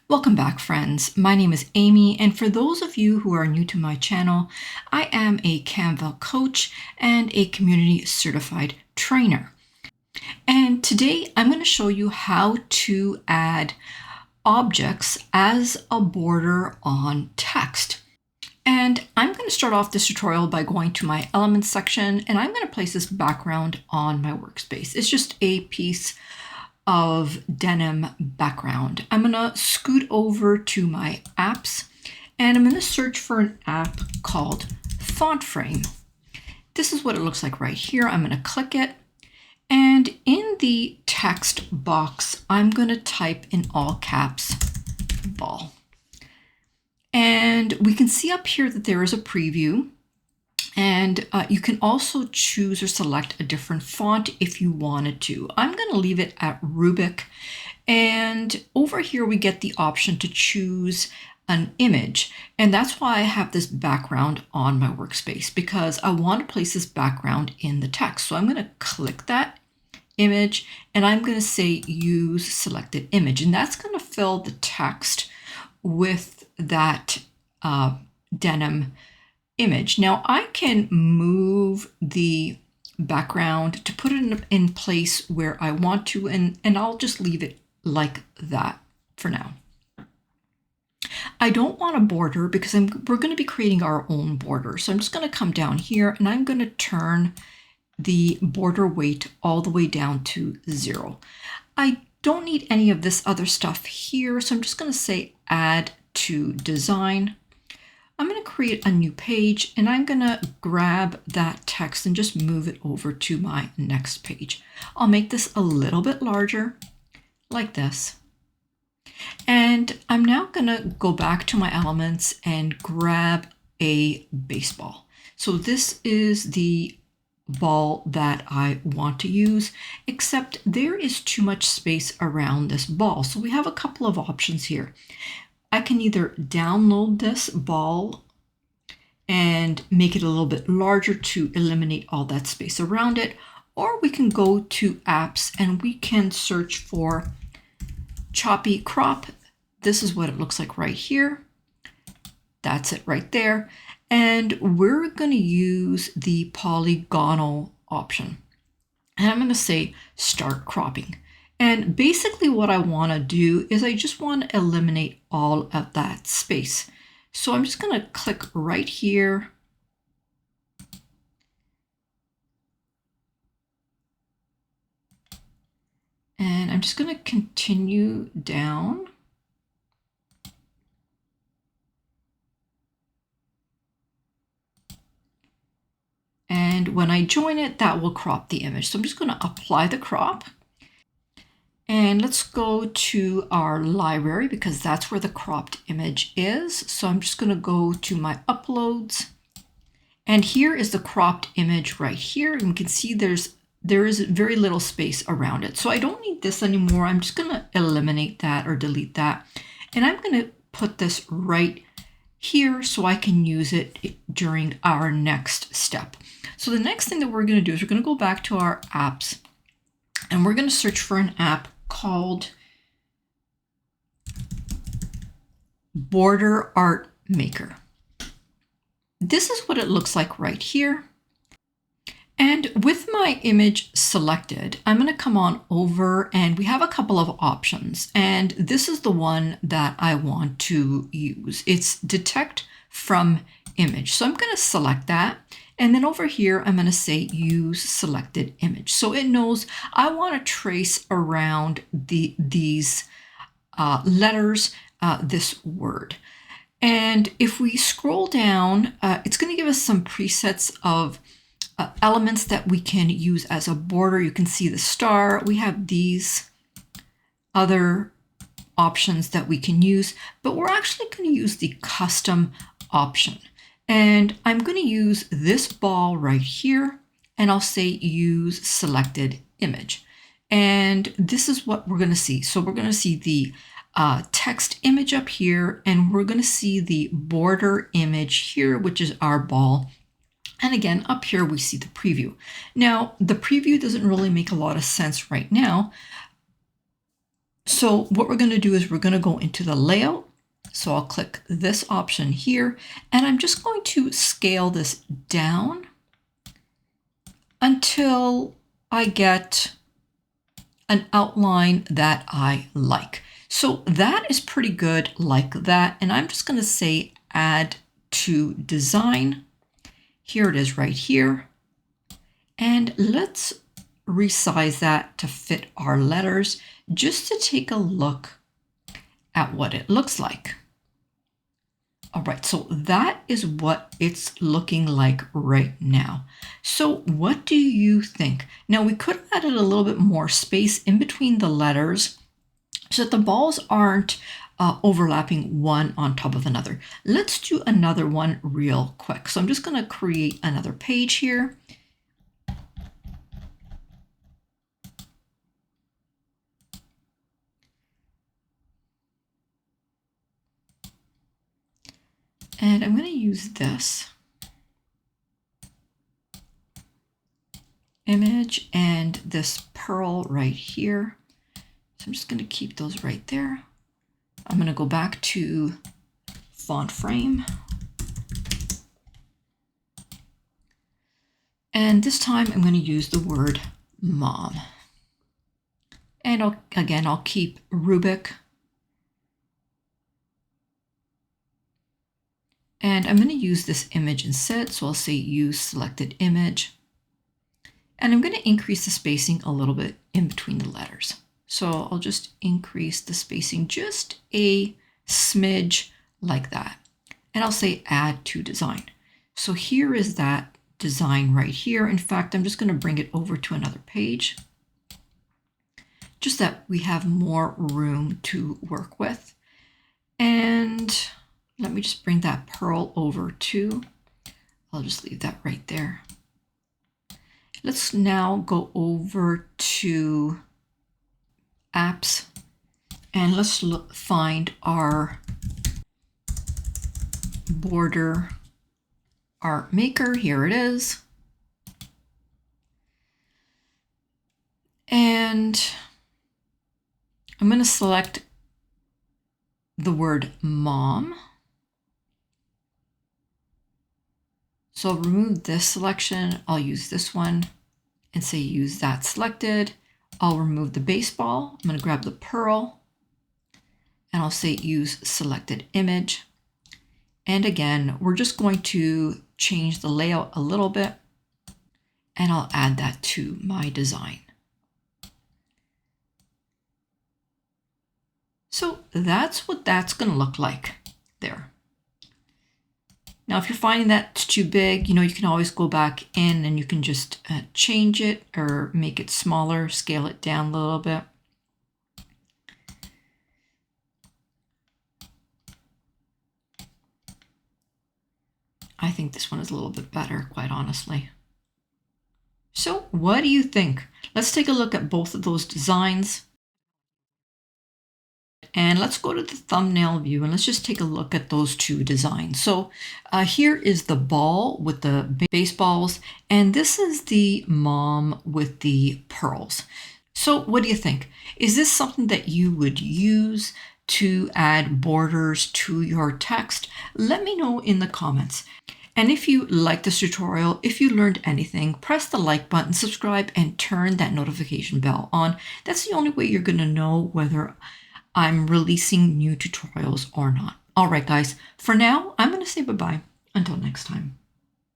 Welcome back, friends. My name is Amy, and for those of you who are new to my channel, I am a Canva coach and a community certified trainer. And today I'm going to show you how to add objects as a border on text. And I'm going to start off this tutorial by going to my elements section, and I'm going to place this background on my workspace. It's just a piece of denim background. I'm gonna scoot over to my apps and I'm gonna search for an app called Font Frame. This is what it looks like right here. I'm gonna click it, and in the text box, I'm gonna type in all caps ball. And we can see up here that there is a preview. And you can also choose or select a different font if you wanted to. I'm going to leave it at Rubik. And over here, we get the option to choose an image. And that's why I have this background on my workspace, because I want to place this background in the text. So I'm going to click that image and I'm going to say use selected image. And that's going to fill the text with that denim image. Now I can move the background to put it in place where I want to, and I'll just leave it like that for now. I don't want a border because we're going to be creating our own border. So I'm just going to come down here and I'm going to turn the border weight all the way down to 0. I don't need any of this other stuff here. So I'm just going to say add to design. I'm going to create a new page and I'm going to grab that text and just move it over to my next page. I'll make this a little bit larger like this. And I'm now going to go back to my elements and grab a baseball. So this is the ball that I want to use, except there is too much space around this ball. So we have a couple of options here. I can either download this ball and make it a little bit larger to eliminate all that space around it, or we can go to apps and we can search for choppy crop. This is what it looks like right here. That's it right there. And we're going to use the polygonal option. And I'm going to say start cropping. And basically what I want to do is I just want to eliminate all of that space. So I'm just going to click right here. And I'm just going to continue down. And when I join it, that will crop the image. So I'm just going to apply the crop. And let's go to our library because that's where the cropped image is. So I'm just going to go to my uploads. And here is the cropped image right here. And you can see there is very little space around it. So I don't need this anymore. I'm just going to eliminate that or delete that. And I'm going to put this right here so I can use it during our next step. So the next thing that we're going to do is we're going to go back to our apps and we're going to search for an app called Border Art Maker. This is what it looks like right here. And with my image selected, I'm going to come on over and we have a couple of options. And this is the one that I want to use. It's detect from image. So I'm going to select that. And then over here, I'm going to say use selected image. So it knows I want to trace around these letters, this word. And if we scroll down, it's going to give us some presets of elements that we can use as a border. You can see the star. We have these other options that we can use, but we're actually going to use the custom option. And I'm going to use this ball right here, and I'll say use selected image. And this is what we're going to see. So we're going to see the text image up here, and we're going to see the border image here, which is our ball. And again, up here, we see the preview. Now, the preview doesn't really make a lot of sense right now, So what we're going to do is we're going to go into the layout. So I'll click this option here, and I'm just going to scale this down until I get an outline that I like. So that is pretty good like that. And I'm just going to say add to design. Here it is right here. And let's resize that to fit our letters just to take a look at what it looks like. All right, so that is what it's looking like right now. So what do you think? Now we could have added a little bit more space in between the letters so that the balls aren't overlapping one on top of another. Let's do another one real quick. So I'm just going to create another page here. And I'm going to use this image and this pearl right here. So I'm just going to keep those right there. I'm going to go back to font frame. And this time I'm going to use the word mom. And I'll keep Rubik. And I'm going to use this image instead. So I'll say use selected image. And I'm going to increase the spacing a little bit in between the letters. So I'll just increase the spacing just a smidge like that. And I'll say add to design. So here is that design right here. In fact, I'm just going to bring it over to another page, just that we have more room to work with. And let me just bring that pearl over too. I'll just leave that right there. Let's now go over to apps and let's find our border art maker. Here it is. And I'm going to select the word mom. So I'll remove this selection. I'll use this one and say use that selected. I'll remove the baseball. I'm going to grab the pearl and I'll say use selected image. And again, we're just going to change the layout a little bit and I'll add that to my design. So that's what that's going to look like there. Now, if you're finding that's too big, you can always go back in and you can just change it or make it smaller, scale it down a little bit. I think this one is a little bit better, quite honestly. So what do you think? Let's take a look at both of those designs. And let's go to the thumbnail view and let's just take a look at those two designs. So here is the ball with the baseballs, and this is the mom with the pearls. So what do you think? Is this something that you would use to add borders to your text? Let me know in the comments. And if you like this tutorial, if you learned anything, press the like button, subscribe, and turn that notification bell on. That's the only way you're going to know whether I'm releasing new tutorials or not. All right, guys, for now, I'm going to say bye-bye. Until next time.